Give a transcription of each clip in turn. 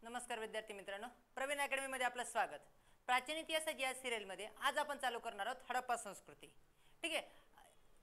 नमस्कार विद्यार्थी मित्रांनो, प्रवीण अकॅडमी मध्ये आपलं स्वागत। प्राचीन इतिहासाची या सिरियल मध्ये आज आपण चालू करणार आहोत हडप्पा संस्कृती। ठीक आहे,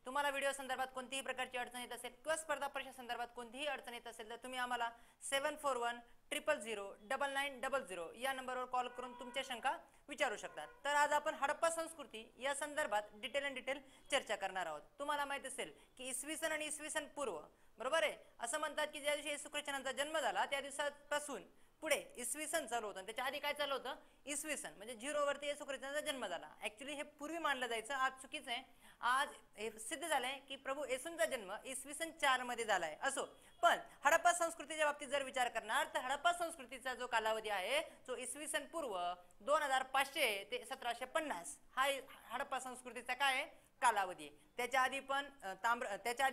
तुम्हाला व्हिडिओ संदर्भात कोणतीही प्रकारची अडचण येत असेल किंवा स्पर्धा परीक्षा संदर्भात कोणतीही अडचण येत असेल तर तुम्ही आम्हाला 7410009900 या नंबरवर कॉल करून तुमच्या शंका विचारू शकता। तर आज आपण हडप्पा संस्कृती या संदर्भात डिटेल चर्चा करणार आहोत। तुम्हाला माहित असेल की इसवी सन आणि इसवी सन पूर्व, बरोबर आहे, असं म्हणतात की ज्या दिवशी येशू ख्रिस्ताचा जन्म झाला त्या दिवसापासून पुढे इसवी सन चालू होतं। त्याच्या आधी काय चालू होतं? इसवी सन म्हणजे 0 वरती येशू ख्रिस्ताचा जन्म झाला। ऍक्च्युली हे पूर्वी मानलं जायचं, आज चुकीचं आहे। आज हे सिद्ध झालंय की प्रभू येशूंचा जन्म इसवी सन 4 मध्ये झालाय। असो, पण हडप्पा संस्कृतीच्या बाबतीत जर विचार करणार तर हडप्पा संस्कृतीचा जो कालावधी आहे तो इसवी सन पूर्व 2500 ते 1750 हा हडप्पा संस्कृतीचा काय आहे कालावधी आहे। त्याच्या आधी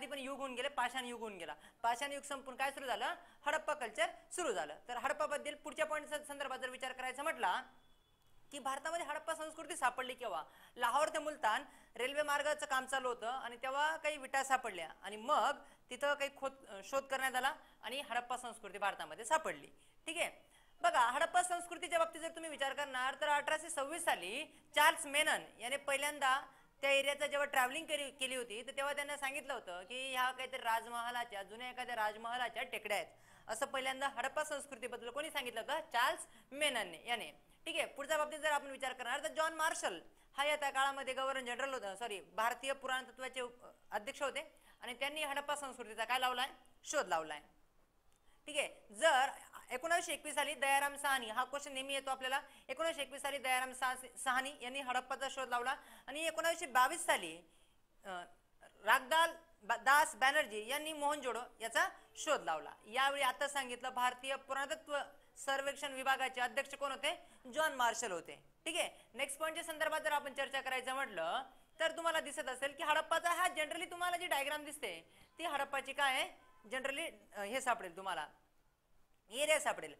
पण युग होऊन गेले, पाषाण युग होऊन गेला। पाषाण युग संपून काय सुरू झालं? हडप्पा कल्चर सुरू झालं। तर हडप्पा बद्दल पुढच्या पॉइंट संदर्भात जर विचार करायचा म्हटला की भारतामध्ये हडप्पा संस्कृती सापडली केव्हा? लाहोर ते मुलतान रेल्वे मार्गाचं काम चालू होतं आणि तेव्हा काही विटा सापडल्या आणि मग तिथं काही शोध करण्यात आला आणि हडप्पा संस्कृती भारतामध्ये सापडली। ठीक आहे, बघा हडप्पा संस्कृतीच्या बाबतीत जर तुम्ही विचार करणार तर 1826 साली चार्ल्स मेनन याने पहिल्यांदा त्या एरियाचा जेव्हा ट्रॅव्हलिंग केली होती तर तेव्हा त्यांना सांगितलं होतं की ह्या काहीतरी राजमहालाच्या जुन्या एखाद्या राजमहालाच्या टेकड्या आहेत, असं पहिल्यांदा हडप्पा संस्कृतीबद्दल कोणी सांगितलं होतं? चार्ल्स मेनन याने। ठीक आहे, पुढच्या बाबतीत जर आपण विचार करणार तर जॉन मार्शल हा या त्या काळामध्ये गव्हर्नर जनरल होता, भारतीय पुराणतत्वाचे अध्यक्ष होते आणि त्यांनी हडप्पा संस्कृतीचा काय लावलाय? शोध लावलाय। ठीक आहे, जर 1921 साली दयाराम साहनी, हा क्वेश्चन नेहमी येतो आपल्याला, 1921 साली दयाराम साहनी यांनी हडप्पाचा शोध लावला आणि 1922 साली रागदाल दास बॅनर्जी यांनी मोहनजोडो याचा शोध लावला। यावेळी आता सांगितलं भारतीय पुरातत्व सर्वेक्षण विभागाचे अध्यक्ष कोण होते? जॉन मार्शल होते। ठीक आहे, नेक्स्ट पॉइंटच्या संदर्भात जर आपण चर्चा करायचं म्हटलं तर तुम्हाला दिसत असेल की हडप्पाचा हा जनरली तुम्हाला जी डायग्राम दिसते ती हडप्पाची काय आहे? जनरली हे सापडेल तुम्हाला, एरिया सापडेल।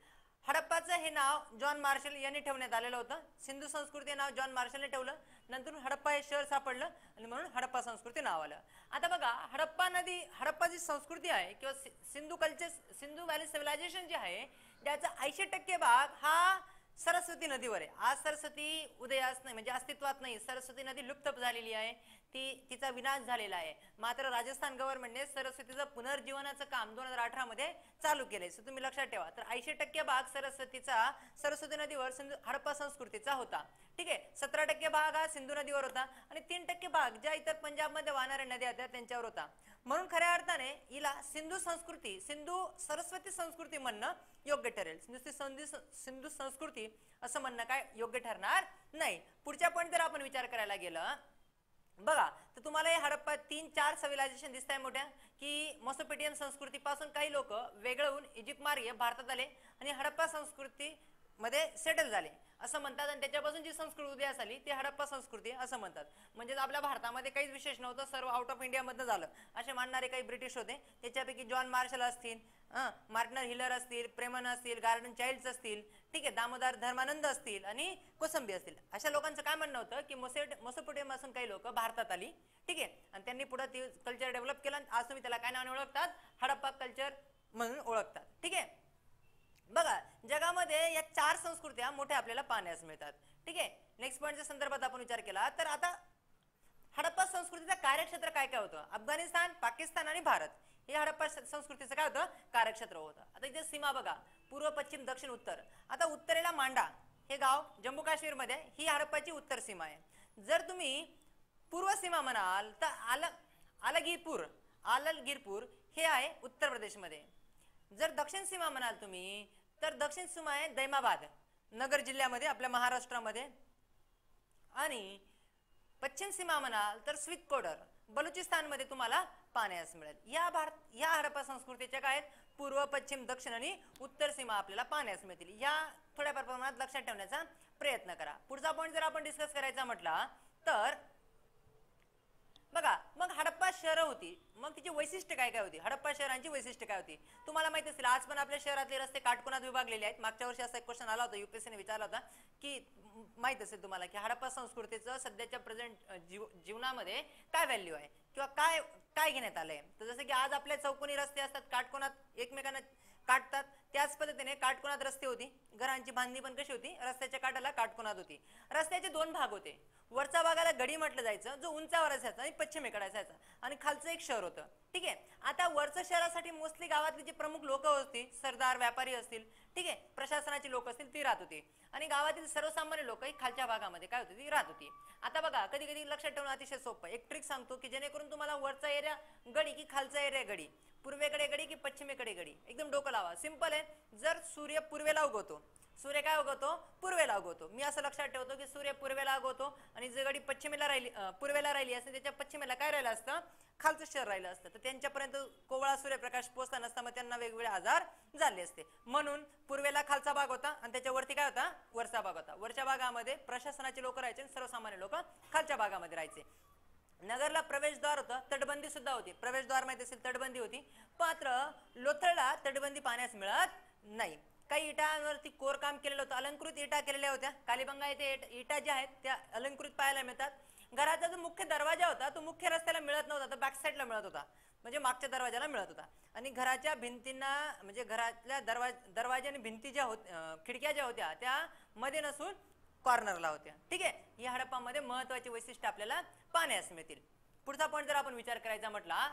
हडप्पाचं हे नाव जॉन मार्शल यांनी ठेवण्यात आलेलं होतं। सिंधू संस्कृती नाव जॉन मार्शलने ठेवलं, नंतर हडप्पा हे शहर सापडलं आणि म्हणून हडप्पा संस्कृती नाव आलं। आता बघा हडप्पा जी संस्कृती आहे किंवा सिंधू व्हॅली सिव्हिलायझेशन जे आहे त्याचा 80% भाग हा सरस्वती नदीवर आहे। आज सरस्वती उदयास नाही म्हणजे अस्तित्वात नाही, सरस्वती नदी लुप्त झालेली आहे, तिचा विनाश झालेला आहे। मात्र राजस्थान गव्हर्नमेंटने सरस्वतीचं पुनर्जीवनाचं काम 2018 मध्ये चालू केलंय, सो तुम्ही लक्षात ठेवा। तर 80% भाग सरस्वती नदीवर हडप्पा संस्कृतीचा होता। ठीक आहे, 17% भाग हा सिंधू नदीवर होता आणि 3% भाग ज्या इतर पंजाबमध्ये वाहणाऱ्या नद्या होत्या त्यांच्यावर होता। म्हणून खऱ्या अर्थाने हिला सिंधू सरस्वती संस्कृती म्हणणं योग्य ठरेल। सिंधू संस्कृती असं म्हणणं काय योग्य ठरणार नाही। पुढच्या पॉइंट जर आपण विचार करायला गेलं बघा तर तुम्हाला हे हडप्पा 3-4 सिव्हिलायझेशन दिसत आहे मोठ्या, की मेसोपोटेमियन संस्कृतीपासून काही लोक वेगळे होऊन इजिप्त मार्गे भारतात आले आणि हडप्पा संस्कृती मध्ये सेटल झाले असं म्हणतात आणि त्याच्यापासून जी संस्कृती उदयास आली ती हडप्पा संस्कृती असं म्हणतात। म्हणजे आपल्या भारतामध्ये काहीच विशेष नव्हतं, सर्व आउट ऑफ इंडिया मधनं झालं असे मानणारे काही ब्रिटिश होते। त्याच्यापैकी जॉन मार्शल असतील, मार्टिन हिलर असतील, प्रेमन असतील, गार्डन चाइल्ड्स असतील, ठीक आहे, दामोदर धर्मानंद असतील आणि कोसंबी असतील, अशा लोकांचं काय म्हणणं होतं की मेसोपोटेमियापासून काही लोक भारतात आली। ठीक आहे, आणि त्यांनी पुढे ती कल्चर डेव्हलप केलं। आज तुम्ही त्याला काय नावाने ओळखतात? हडप्पा कल्चर म्हणून ओळखतात। ठीक आहे, बघा जगामध्ये या 4 संस्कृत्या मोठ्या आपल्याला पाहण्यास मिळतात। ठीक आहे, नेक्स्ट पॉइंटच्या संदर्भात आपण विचार केला तर आता हडप्पा संस्कृतीचं कार्यक्षेत्र काय काय होतं? अफगाणिस्तान, पाकिस्तान आणि भारत हे हडप्पा संस्कृतीचं काय होतं? कार्यक्षेत्र होतं। आता इथे सीमा बघा, पूर्व, पश्चिम, दक्षिण, उत्तर। आता उत्तरेला मांडा हे गाव जम्मू काश्मीर मध्ये, ही हडप्पाची उत्तर सीमा आहे। जर तुम्ही पूर्व सीमा म्हणाल तर आललगीरपूर हे आहे उत्तर प्रदेश मध्ये। जर दक्षिण सीमा म्हणाल तुम्ही तर दक्षिण सीमा आहे दैमाबाद नगर जिल्ह्यामध्ये आपल्या महाराष्ट्रामध्ये, आणि पश्चिम सीमा म्हणाल तर स्वितकोडर बलुचिस्तान मध्ये तुम्हाला पाहण्यास मिळेल। या हडप्पा संस्कृतीच्या काय पूर्व, पश्चिम, दक्षिण आणि उत्तर सीमा आपल्याला पाहण्यास मिळतील। या थोड्याफार प्रमाणात लक्षात ठेवण्याचा प्रयत्न करा। पुढचा पॉइंट जर आपण डिस्कस करायचा म्हटला तर बघा मग हडप्पा शहर होती, मग तिची वैशिष्ट्य काय काय होती? हडप्पा शहरांची वैशिष्ट्य काय होती? तुम्हाला माहिती असेल आज पण आपल्या शहरातले रस्ते काटकोनात विभागलेले आहेत। मागच्या वर्षी असा एक क्वेश्चन आला होता, यूपीएससीने विचारला होता की माहित असेल तुम्हाला की हडप्पा संस्कृतीचं सध्याच्या प्रेझेंट जीवनामध्ये काय व्हॅल्यू आहे किंवा काय काय घेण्यात आलंय? तर जसं की आज आपले चौकोनी रस्ते असतात, काटकोनात एकमेकांना काटतात. त्याच पद्धतीने काटकोनात रस्ते होती, घरांची बांधणी पण कशी होती, रस्त्याच्या काठाला काटकोनात होती. रस्त्याचे दोन भाग होते, वरच्या भागाला गडी म्हटलं जायचं, जो उंचावर असायचा आणि पश्चिमेकडे असायचा, आणि खालचं एक शहर होतं. ठीक आहे. आता वरचं शहरासाठी मोस्टली गावातली जी प्रमुख लोक होती, सरदार, व्यापारी असतील, ठीक आहे, प्रशासनाची लोक असतील, ती राहत होती. आणि गावातील सर्वसामान्य लोक ही खालच्या भागामध्ये काय होती, ती राहत होती. आता बघा, कधी कधी लक्षात ठेवणं अतिशय सोपं. एक ट्रिक सांगतो की जेणेकरून तुम्हाला वरचा एरिया गडी की खालचा एरिया गडी, पूर्वेकडे गडी की पश्चिमेकडे गडी, एकदम डोकं लावा. सिंपल आहे. जर सूर्य पूर्वेला उगवतो, सूर्य काय उगवतो, पूर्वेला उगवतो. मी असं लक्षात ठेवतो की सूर्य पूर्वेला उगवतो आणि जे गडी पश्चिमेला राहिली, पूर्वेला राहिली असते, त्याच्या पश्चिमेला काय राहिलं असतं, खालचं शहर राहिलं असतं. तर त्यांच्यापर्यंत कोवळा सूर्यप्रकाश पोहोचला नसता, मग त्यांना वेगवेगळे आजार झाले असते. म्हणून पूर्वेला खालचा भाग होता आणि त्याच्यावरती काय होता, वरचा भाग होता. वरच्या भागामध्ये प्रशासनाचे लोक राहायचे आणि सर्वसामान्य लोक खालच्या भागामध्ये राहायचे. नगरला प्रवेशद्वार होतं, तटबंदी सुद्धा होती. प्रवेशद्वार माहिती असेल, तटबंदी होती. मात्र लोथरला तटबंदी पाहण्यास मिळत नाही. काही इटांवरती कोरकाम केलेलं होतं, अलंकृत इटा केलेल्या होत्या. कालीबंगा येथे इटा ज्या आहेत त्या अलंकृत पाहायला मिळतात. घराचा जो मुख्य दरवाजा होता तो मुख्य रस्त्याला मिळत नव्हता, तर बॅक साईडला मिळत होता, म्हणजे मागच्या दरवाजाला मिळत होता. आणि घराच्या भिंतींना, म्हणजे घरातल्या दरवाजे आणि भिंती ज्या खिडक्या ज्या होत्या त्या मध्ये नसून कॉर्नरला होत्या. ठीक आहे. या हडप्पामध्ये महत्वाची वैशिष्ट्य आपल्याला पाहण्यास मिळतील. पुढचा पॉईंट जर आपण विचार करायचा म्हटला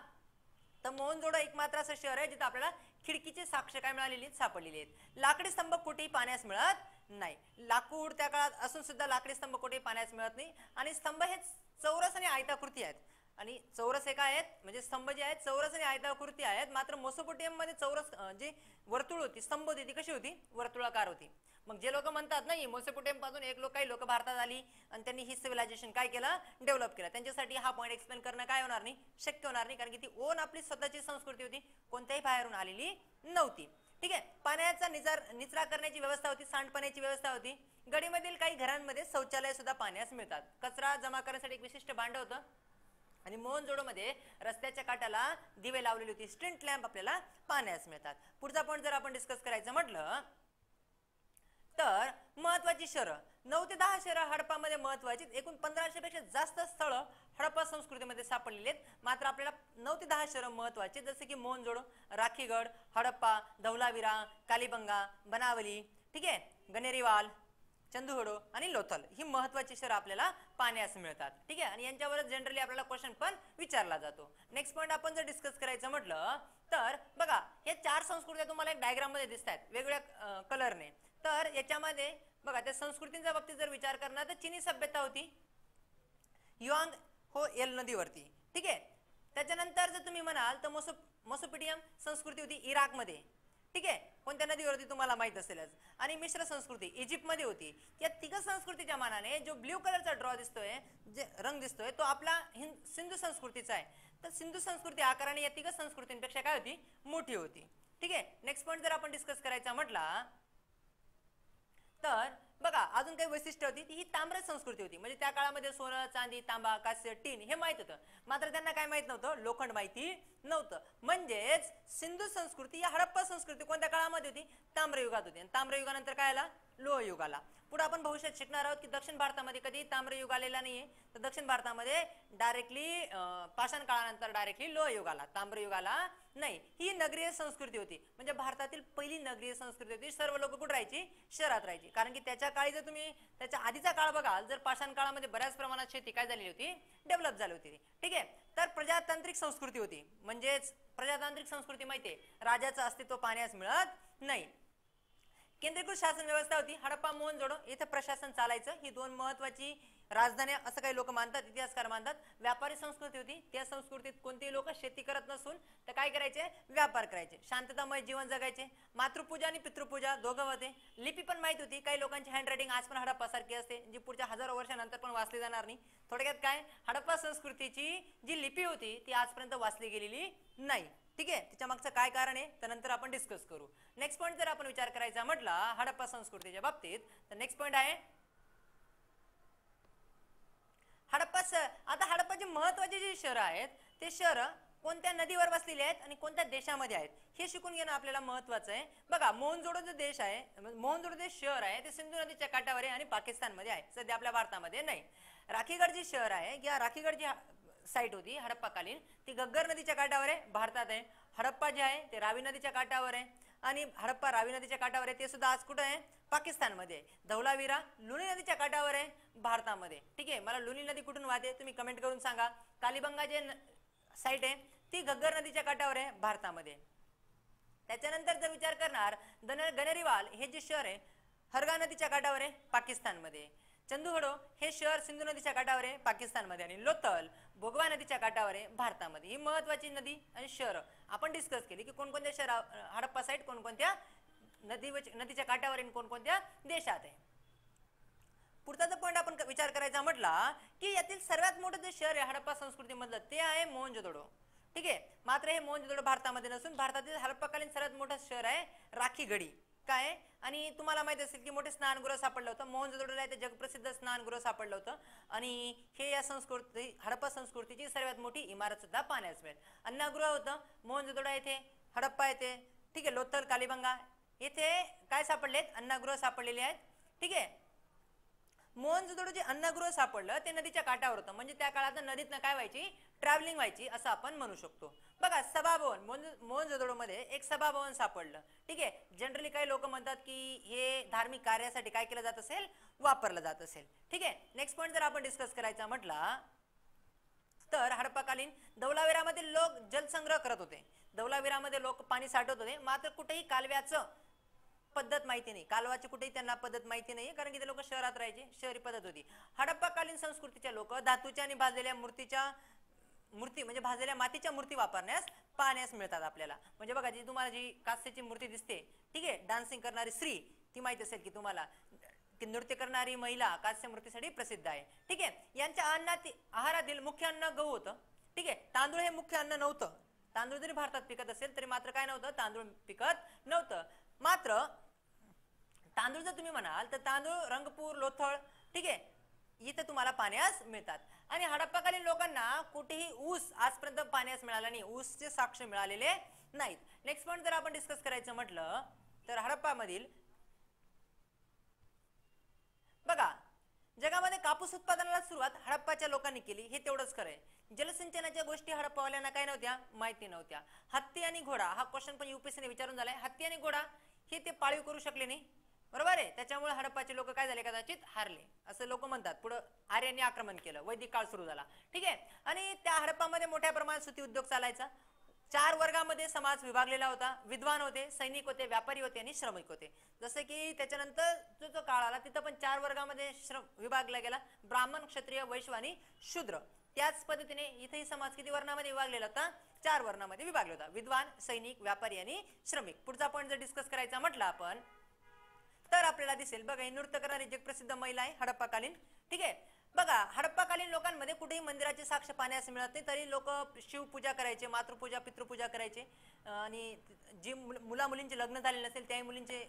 तर मोहनजोडो एक मात्र असं शहर आहे जिथे आपल्याला खिडकीचे साक्ष काय मिळालेली सापडलेली आहेत. लाकडी स्तंभ कुठेही पाहण्यास मिळत नाही. लाकूड त्या काळात असून सुद्धा लाकडी स्तंभ कुठेही पाहण्यास मिळत नाही. आणि स्तंभ हे चौरस आणि आयताकृती आहेत. आणि चौरस हे काय आहेत, म्हणजे स्तंभ जे आहेत चौरस आणि आयताकृती आहेत. मात्र मेसोपोटेमिया मध्ये चौरस जी वर्तुळ होती, स्तंभ होती, ती कशी होती, वर्तुळाकार होती. मग जे लोक म्हणतात नाही मेसोपोटेमिया पासून काही लोक भारतात आली आणि त्यांनी ही सिव्हिलायझेशन काय केलं, डेव्हलप केलं, त्यांच्यासाठी हा पॉईंट एक्सप्लेन करणं काय होणार नाही, शक्य होणार नाही. कारण की ती ओन आपली स्वतःची संस्कृती होती, कोणत्याही बाहेरून आलेली नव्हती. ठीक आहे. पाण्याचा निचरा करण्याची व्यवस्था होती, सांडपाण्याची व्यवस्था होती. गडीमधील काही घरांमध्ये शौचालय सुद्धा पाहण्यास मिळतात. कचरा जमा करण्यासाठी एक विशिष्ट भांड होतं. आणि मोहनजोडो मध्ये रस्त्याच्या काठाला दिवे लावलेली होती, स्ट्रीट लॅम्प आपल्याला पाहण्यास मिळतात. पुढचा पॉईंट जर आपण डिस्कस करायचं म्हटलं तर महत्वाची शहरं, 9 ते 10 शहरं हडप्पामध्ये महत्वाची. एकूण 1500 पेक्षा जास्त स्थळं हडप्पा संस्कृतीमध्ये सापडलेली आहेत. मात्र आपल्याला 9 ते 10 शहरं महत्वाची, जसे की मोहनजोडो, राखीगड, हडप्पा, धौलावीरा, कालीबंगा, बनावली, ठीक आहे, गनेरीवाल, चंदुहडो आणि लोथल ही महत्वाची शहरं आपल्याला पाहण्यास मिळतात. ठीक आहे. आणि यांच्यावरच जनरली आपल्याला क्वेश्चन पण विचारला जातो. नेक्स्ट पॉईंट आपण जर डिस्कस करायचं म्हटलं तर बघा, हे 4 संस्कृत्या तुम्हाला एक डायग्राम मध्ये दिसत आहेत वेगवेगळ्या कलरने. तर याच्यामध्ये बघा, त्या संस्कृतींच्या बाबतीत जर विचार करणार तर चीनी सभ्यता होती युआंग हो एल नदीवरती. ठीक आहे. त्याच्यानंतर जर तुम्ही म्हणाल तर मेसोपोटेमियन संस्कृती होती इराकमध्ये. ठीक आहे. कोणत्या नदीवरती तुम्हाला माहित असेलच. आणि मिश्र संस्कृती इजिप्त मध्ये होती. या तिघ संस्कृतीच्या मानाने जो ब्ल्यू कलरचा ड्रॉ दिसतोय, जे रंग दिसतोय, तो आपला सिंधू संस्कृतीचा आहे. तर सिंधू संस्कृती आकाराने या तिघ संस्कृतींपेक्षा काय होती, मोठी होती. ठीक आहे. नेक्स्ट पॉईंट जर आपण डिस्कस करायचा म्हटला तर बघा, अजून काही वैशिष्ट्य होती, ही ताम्र संस्कृती होती. म्हणजे त्या काळामध्ये सोनं, चांदी, तांबा, कास्य, टीन हे माहित होतं. मात्र त्यांना काय माहित नव्हतं, लोखंड माहिती नव्हतं. म्हणजेच सिंधू संस्कृती या हडप्पा संस्कृती कोणत्या काळामध्ये होती, ताम्रयुगात होती. आणि ताम्रयुगानंतर काय आला, लोहयुग आला. पुढे आपण भविष्यात शिकणार आहोत की दक्षिण भारतामध्ये कधी ताम्रयुग आलेला नाहीये. तर दक्षिण भारतामध्ये डायरेक्टली पाषाण काळानंतर डायरेक्टली लोहयुग आला, ताम्रयुग आला नाही. ही नगरीय संस्कृती होती, म्हणजे भारतातील पहिली नगरीय संस्कृती होती. सर्व लोक कुठे राहायची, शहरात राहायची. कारण की त्याच्या काळी जर तुम्ही त्याच्या आधीचा काळ बघाल, जर पाषाण काळामध्ये बऱ्याच प्रमाणात शेती काय झालेली होती, डेव्हलप झाली होती. ठीक आहे. तर प्रजातांत्रिक संस्कृती होती. म्हणजेच प्रजातांत्रिक संस्कृती माहितीये, राजाचं अस्तित्व पाहण्यास मिळत नाही. केंद्रीकृत शासन व्यवस्था होती. हडप्पा, मोहनजोडो इथे प्रशासन चालायचं. ही दोन महत्वाची राजधान्या असं काही लोक मानतात, इतिहासकार मानतात. व्यापारी संस्कृती होती. त्या संस्कृतीत कोणतेही लोक शेती करत नसून तर काय करायचे, व्यापार करायचे, शांततामय जीवन जगायचे. मातृपूजा आणि पितृपूजा दोघं होते. लिपी पण माहित होती. काही लोकांची हँडरायटिंग आज पण हडप्पासारखी असते, जी पुढच्या हजारो वर्षानंतर पण वाचली जाणार नाही. थोडक्यात काय, हडप्पा संस्कृतीची जी लिपी होती ती आजपर्यंत वाचली गेलेली नाही. ठीक आहे. त्याच्या मागचं काय कारण आहे तर नंतर आपण डिस्कस करू. नेक्स्ट पॉईंट जर आपण विचार करायचा म्हटला हडप्पा संस्कृतीच्या बाबतीत तर नेक्स्ट पॉईंट आहे हडप्पा. आता हडप्पाची महत्वाची जी शहरं आहेत ते शहरं कोणत्या नदीवर वसलेली आहेत आणि कोणत्या देशामध्ये आहेत हे शिकून घेणं आपल्याला महत्वाचं आहे. बघा, मोहनजोडो जो देश आहे, मोहनजोडो जे शहर आहे ते सिंधू नदीच्या काठावर आहे आणि पाकिस्तानमध्ये आहे, सध्या आपल्या भारतामध्ये नाही. राखीगड जे शहर आहे, या राखीगड जी साईट होती हडप्पा कालीन, ती गग्गर नदीच्या काठावर आहे, भारतात आहे. हडप्पा जे आहे ते रावी नदीच्या काठावर आहे. आणि हडप्पा रावी नदीच्या काठावर आहे, ते सुद्धा आज कुठं आहे, पाकिस्तानमध्ये. धौलावीरा लुनी नदीच्या काठावर आहे, भारतामध्ये. ठीक आहे, मला लुनी नदी कुठून वाहते तुम्ही कमेंट करून सांगा. कालीबंगा जे साईट आहे ती घग्गर नदीच्या काठावर आहे, भारतामध्ये. त्याच्यानंतर जर विचार करणार गनेरीवाल हे जे शहर आहे हरगा नदीच्या काठावर आहे, पाकिस्तानमध्ये. चंदुहडो हे शहर सिंधू नदीच्या काठावर आहे, पाकिस्तानमध्ये. आणि लोथल भोगवा नदीच्या काठावर आहे, भारतामध्ये. ही महत्वाची नदी आणि शहर आपण डिस्कस केली की कोणकोणत्या शहर हडप्पा साईट कोणकोणत्या नदीच्या काठावर आहे, कोणकोणत्या देशात आहे. पुढचा जो पॉईंट आपण विचार करायचा म्हटला की यातील सर्वात मोठं जे शहर आहे हडप्पा संस्कृतीमधलं ते आहे मोहनजोदडो. ठीक आहे, मात्र हे मोहनजोदडो भारतामध्ये नसून भारतातील हडप्पाकालीन सर्वात मोठं शहर आहे राखीगढी. काय आणि तुम्हाला माहित असेल की मोठे स्नानगृह सापडलं होतं मोहनजोदडोला, ते जगप्रसिद्ध स्नानगृह सापडलं होतं. आणि हे या संस्कृती हडप्पा संस्कृतीची सर्वात मोठी इमारत सुद्धा पाहण्यास मिळेल. अन्नगृह होतं मोहनजोदडो येथे, हडप्पा येथे. ठीक आहे, लोथल कालीबंगा येथे काय सापडलेत, अन्नगृह सापडलेले आहेत. ठीक आहे, मोहनजोदडो जे अन्नगृह सापडलं ते नदीच्या काठावर होतं, म्हणजे त्या काळात नदीतनं काय व्हायची, ट्रॅव्हलिंग व्हायची असं आपण म्हणू शकतो. बघा सभाभवन मोहनजोदडो मध्ये एक सभाभवन सापडलं. ठीक आहे, जनरली काही लोक म्हणतात की हे धार्मिक कार्यासाठी काय केलं जात असेल, वापरलं जात असेल. ठीक आहे, नेक्स्ट पॉईंट जर आपण डिस्कस करायचा म्हटला तर हडप्पाकालीन धौलावीरामध्ये लोक जलसंग्रह करत होते. धौलावीरामध्ये लोक पाणी साठवत होते, मात्र कुठेही कालव्याचं पद्धत माहिती नाही, कालवाची कुठेही त्यांना पद्धत माहिती नाही, कारण की ते लोक शहरात राहायचे, शहरी पद्धत होती. हडप्पाकालीन संस्कृतीच्या लोक धातूच्या आणि भाजलेल्या मूर्ती म्हणजे भाजलेल्या मातीच्या मूर्ती वापरण्यास पाहण्यास मिळतात आपल्याला. म्हणजे बघा जी तुम्हाला जी कास्याची मूर्ती दिसते, ठीक आहे, डान्सिंग करणारी स्त्री, ती माहित असेल की तुम्हाला, की नृत्य करणारी महिला कास्य मूर्तीसाठी प्रसिद्ध आहे. ठीक आहे, यांच्या आहारातील मुख्य अन्न गहू होतं. ठीक आहे, तांदूळ हे मुख्य अन्न नव्हतं. तांदूळ जरी भारतात पिकत असेल तरी मात्र काय नव्हतं, तांदूळ पिकत नव्हतं. मात्र तांदूळ जर तुम्ही म्हणाल तर तांदूळ रंगपूर, लोथळ, ठीक आहे, इथे तुम्हाला पाण्यास मिळतात. आणि हडप्पाकालीन लोकांना कुठेही ऊस आजपर्यंत पाण्यास मिळाला नाही, ऊसचे साक्ष मिळालेले नाहीत. नेक्स्ट पॉईंट जर आपण डिस्कस करायचं म्हटलं तर हडप्पामधील बघा जगामध्ये कापूस उत्पादनाला सुरुवात हडप्पाच्या लोकांनी केली, हे तेवढंच खरंय. जलसिंचनाच्या गोष्टी हडप्पावाल्यांना काय नव्हत्या, माहिती नव्हत्या. हत्ती आणि घोडा हा क्वेश्चन पण युपीएससीने विचारून झालाय. हत्ती आणि घोडा हे ते पाळीव करू शकले नाही, बरोबर आहे. त्याच्यामुळे हडप्पाचे लोक काय झाले, कदाचित हारले असं लोक म्हणतात. पुढे आर्यांनी आक्रमण केलं, वैदिक काळ सुरू झाला. ठीक आहे, आणि त्या हडप्पामध्ये मोठ्या प्रमाणात सुती उद्योग चालायचा. 4 वर्गामध्ये समाज विभागलेला होता. विद्वान होते, सैनिक होते, व्यापारी होते आणि श्रमिक होते. जसं की त्याच्यानंतर जो काळ आला तिथं पण 4 वर्गामध्ये विभागला गेला, ब्राह्मण, क्षत्रिय, वैश्य आणि शूद्र. त्याच पद्धतीने इथेही समाज किती वर्णामध्ये विभागलेला होता, 4 वर्णामध्ये विभागला होता, विद्वान, सैनिक, व्यापारी आणि श्रमिक. पुढचा पॉईंट जर डिस्कस करायचा म्हटलं आपण तर आपल्याला दिसेल बघा, ही नृत्य करणारी जगप्रसिद्ध महिला आहे हडप्पाकालीन. ठीक आहे, बघा हडप्पाकालीन लोकांमध्ये कुठेही मंदिराचे साक्ष पाहण्यास मिळत नाही, तरी लोक शिवपूजा करायचे, मातृपूजा, पितृपूजा करायचे. आणि जी मुला मुलींचे लग्न झाले नसेल त्याही मुलींचे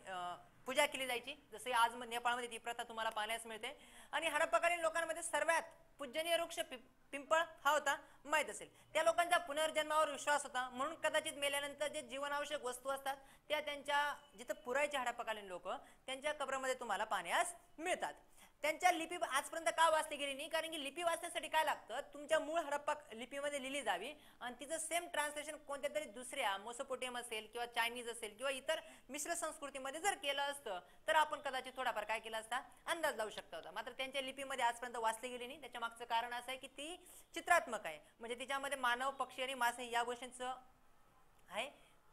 पूजा केली जायची, जसे आज नेपाळमध्ये ती प्रथा तुम्हाला पाहण्यास मिळते. आणि हडप्पाकालीन लोकांमध्ये सर्वात पूजनीय वृक्ष पिंपळ हा होता, माहित असेल. त्या लोकांचा पुनर्जन्मावर विश्वास होता, म्हणून कदाचित मेल्यानंतर जे जीवनावश्यक वस्तू असतात त्या त्यांच्या जिथं पुरायचे हडप्पाकालीन लोक त्यांच्या कब्रामध्ये तुम्हाला पाहण्यास मिळतात. त्यांच्या लिपी आजपर्यंत का वाचली गेली नाही, कारण की लिपी वाचण्यासाठी काय लागतं, तुमच्या मूळ हडप्पा लिपीमध्ये लिहिली जावी आणि तिचं सेम ट्रान्सलेशन कोणत्या तरी दुसऱ्या मेसोपोटेमियन असेल किंवा चायनीज असेल किंवा इतर मिश्र संस्कृतीमध्ये जर केलं असतं तर आपण कदाचित थोडाफार काय केला असता, अंदाज लावू शकता होता. मात्र त्यांच्या लिपीमध्ये आजपर्यंत वाचली गेली नाही. त्याच्या मागचं कारण असं आहे की ती चित्रात्मक आहे, म्हणजे तिच्यामध्ये मानव, पक्षी आणि मासे या गोष्टींचं आहे,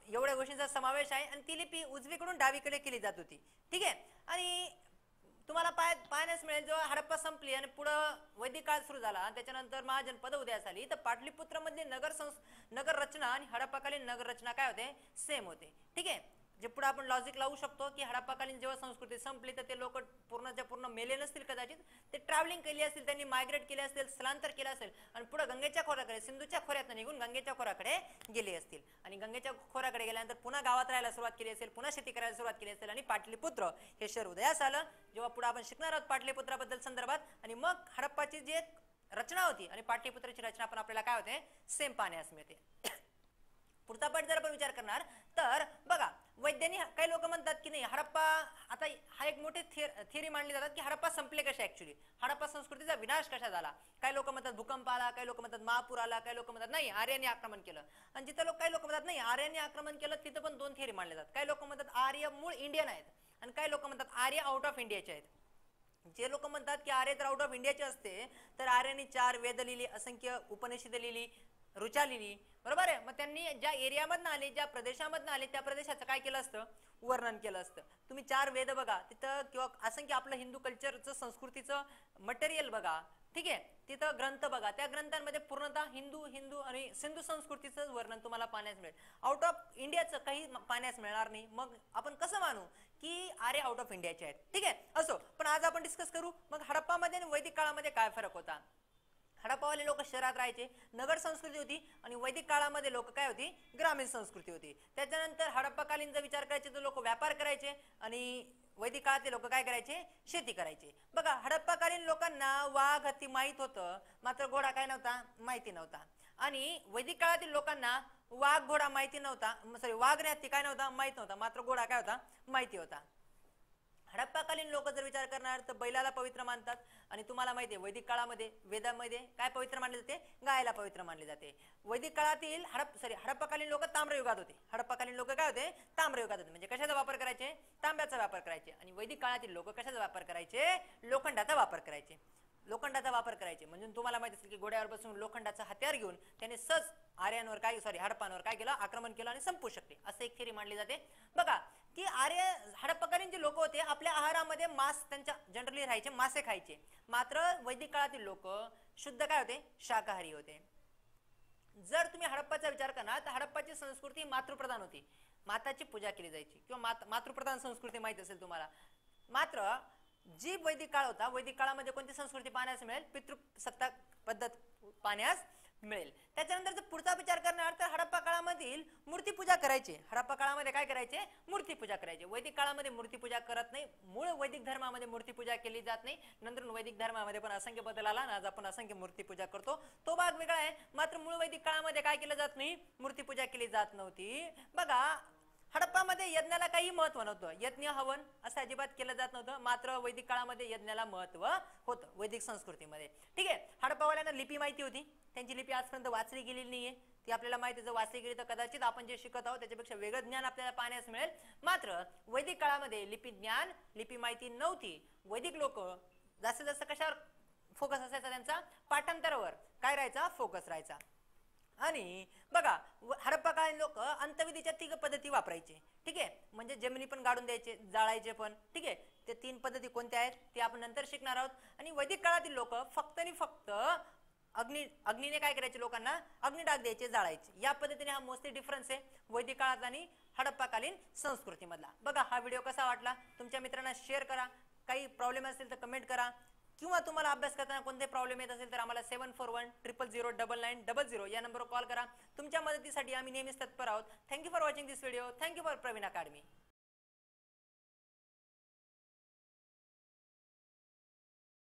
एवढ्या गोष्टींचा समावेश आहे. आणि ती लिपी उजवीकडून डावीकडे केली जात होती. ठीक आहे, आणि तुम्हाला पाहण्यास मिळेल जेव्हा हडप्पा संपली आणि पुढं वैदिक काळ सुरू झाला, त्याच्यानंतर महाजनपद उदयास आली, तर पाटलीपुत्र मधली नगर रचना आणि हडप्पाकालीन नगर रचना काय होते, सेम होते. ठीक आहे, जे पुढे आपण लॉजिक लावू शकतो की हडप्पाकालीन जेव्हा संस्कृती संपली तर ते लोक पूर्णच्या पूर्ण मेले नसतील, कदाचित ते ट्रॅव्हलिंग केली असेल, त्यांनी मायग्रेट केले असेल, स्थलांतर केलं असेल आणि पुढे गंगेच्या खोऱ्याकडे, सिंधूच्या खोऱ्यात निघून गंगेच्या खोऱ्याकडे गेले असतील. आणि गंगेच्या खोऱ्याकडे गेल्यानंतर पुन्हा गावात राहायला सुरुवात केली असेल, पुन्हा शेती करायला सुरुवात केली असेल आणि पाटलीपुत्र हे शहर उदयास आलं. जेव्हा पुढे आपण शिकणार आहोत पाटलीपुत्राबद्दल संदर्भात, आणि मग हडप्पाची जी एक रचना होती आणि पाटलीपुत्राची रचना पण आपल्याला काय होते, सेम पाहण्यास मिळते. पुढचा पॉईंट जर आपण विचार करणार तर बघा, वैज्ञानिक काही लोक म्हणतात की नाही हडप्पा, आता हा एक मोठे थिअरी मांडली जातात की हडप्पा संपले कशा, ऍक्च्युली हडप्पा संस्कृतीचा विनाश कशा झाला. काही लोक म्हणतात भूकंप आला, काही लोक म्हणतात महापूर आला, काही लोक म्हणतात नाही आर्यांनी आक्रमण केलं. आणि जिथं काही लोक म्हणतात नाही आर्यांनी आक्रमण केलं, तिथं पण दोन थिअरी मांडले जातात. काही लोक म्हणतात आर्य मूळ इंडियन आहेत आणि काही लोक म्हणतात आर्य आउट ऑफ इंडियाचे आहेत. जे लोक म्हणतात की आर्य तर आउट ऑफ इंडियाचे असते, तर आर्यांनी 4 वेद लिहिली, असंख्य उपनिषद लिहिली, ऋचा लिहिली, बरोबर आहे. मग त्यांनी ज्या एरियामधनं आले, ज्या प्रदेशामधनं आले, त्या प्रदेशाचं काय केलं असतं, वर्णन केलं असतं. तुम्ही 4 वेद बघा तिथं, किंवा असंख्य आपलं हिंदू कल्चरचं संस्कृतीचं मटेरियल बघा, ठीक आहे, तिथं ग्रंथ बघा, त्या ग्रंथांमध्ये पूर्णतः हिंदू आणि सिंधू संस्कृतीचं वर्णन तुम्हाला पाहण्यास मिळेल. आउट ऑफ इंडियाचं काही पाहण्यास मिळणार नाही. मग आपण कसं मानू की आर्य आउट ऑफ इंडियाचे आहेत, ठीक आहे. असो, पण आज आपण डिस्कस करू मग हडप्पामध्ये आणि वैदिक काळामध्ये काय फरक होता. हडप्पावाले लोक शहरात राहायचे, नगर संस्कृती होती, आणि वैदिक काळामध्ये लोक काय होती, ग्रामीण संस्कृती होती. त्याच्यानंतर हडप्पाकालीन जर विचार करायचे तर लोक व्यापार करायचे, आणि वैदिक काळातले लोक काय करायचे, शेती करायचे. बघा, हडप्पाकालीन लोकांना वाघ हत्ती माहित होतं, मात्र घोडा काय नव्हता, माहिती नव्हता. आणि वैदिक काळातील लोकांना वाघ घोडा माहिती नव्हता, सॉरी वाघ आणि हत्ती काय नव्हता, माहित नव्हता, मात्र घोडा काय होता, माहिती होता. हडप्पाकालीन लोक जर विचार करणार तर बैलाला पवित्र मानतात, आणि तुम्हाला माहिती आहे वैदिक काळामध्ये वेदामध्ये काय पवित्र मानले जाते, गायला पवित्र मानले जाते. वैदिक काळातील हडप्पाकालीन लोक ताम्रयुगात होते. हडप्पाकालीन लोक काय होते, ताम्रयुगात होते. म्हणजे कशाचा वापर करायचे, तांब्याचा वापर करायचे. आणि वैदिक काळातील लोक कशाचा वापर करायचे, लोखंडाचा वापर करायचे. लोखंडाचा वापर करायचे म्हणजे तुम्हाला माहिती असेल की घोड्यावर बसून लोखंडाचा हत्यार घेऊन त्याने सहज आर्यांवर काय, हडप्पांवर काय केलं, आक्रमण केलं आणि संपू शकते, असं एक थिअरी मांडली जाते. बघा की हडप्पाकालीन जे लोक होते आपल्या आहारामध्ये मांस, त्यांच्या जनरली राहायचे, मासे खायचे. मात्र वैदिक काळातील लोक शुद्ध काय होते, शाकाहारी होते. जर तुम्ही हडप्पाचा विचार करणार तर हडप्पाची संस्कृती मातृप्रधान होती, माताची पूजा केली जायची, किंवा मातृप्रधान संस्कृती माहित असेल तुम्हाला. मात्र जी वैदिक काळ होता, वैदिक काळामध्ये कोणती संस्कृती पाहण्यास मिळेल, पितृसत्ताक पद्धत पाहण्यास मिळेल. त्याच्यानंतर जर पुढचा विचार करणार तर हडप्पा काळामधील मूर्तीपूजा करायचे. हडप्पा काळामध्ये काय करायचे, मूर्तीपूजा करायचे. वैदिक काळामध्ये मूर्तीपूजा करत नाही, मूळ वैदिक धर्मामध्ये मूर्तीपूजा केली जात नाही. नंतर वैदिक धर्मामध्ये पण असंख्य बदल आला, आज आपण असंख्य मूर्तीपूजा करतो, तो भाग वेगळा आहे. मात्र मूळ वैदिक काळामध्ये काय केलं जात नाही, मूर्तीपूजा केली जात नव्हती. बघा, हडप्पामध्ये यज्ञाला काही महत्व नव्हतं, यज्ञ हवन असं अजिबात केलं जात नव्हतं. मात्र वैदिक काळामध्ये यज्ञाला महत्व होतं वैदिक संस्कृतीमध्ये, ठीक आहे. हडप्पावाल्यांना लिपी माहिती होती, त्यांची लिपी आजपर्यंत वाचली गेलेली नाहीये, ती आपल्याला माहिती. जर वाचली गेली तर कदाचित आपण जे शिकत आहोत त्याच्यापेक्षा वेगळं ज्ञान आपल्याला पाहण्यास मिळेल. मात्र वैदिक काळामध्ये लिपी ज्ञान, लिपी माहिती नव्हती. वैदिक लोक जास्तीत जास्त कशावर फोकस असायचा त्यांचा, पाठांतरावर काय राहायचा, फोकस राहायचा. आणि बघा, हडप्पाकालीन लोक अंतविधीच्या 3 पद्धती वापरायचे, ठीक आहे. म्हणजे जमिनी पण गाडून द्यायचे, जाळायचे पण, ठीक आहे. ते 3 पद्धती कोणत्या आहेत ते आपण नंतर शिकणार आहोत. आणि वैदिक काळातील लोक फक्त आणि फक्त अग्नीने काय करायचे, लोकांना अग्निडाग द्यायचे, जाळायचे. या पद्धतीने हा मोस्टली डिफरन्स आहे वैदिक काळात आणि हडप्पाकालीन संस्कृतीमधला. बघा, हा व्हिडिओ कसा वाटला तुमच्या मित्रांना शेअर करा. काही प्रॉब्लेम असेल तर कमेंट करा, किंवा तुम्हाला अभ्यास करताना कोणते प्रॉब्लेम येत असेल तर आम्हाला 7410099900 या नंबरवर कॉल करा. तुमच्या मदतीसाठी आम्ही नेहमीच तत्पर आहोत. Thank you for watching this video. Thank you for Praveen academy.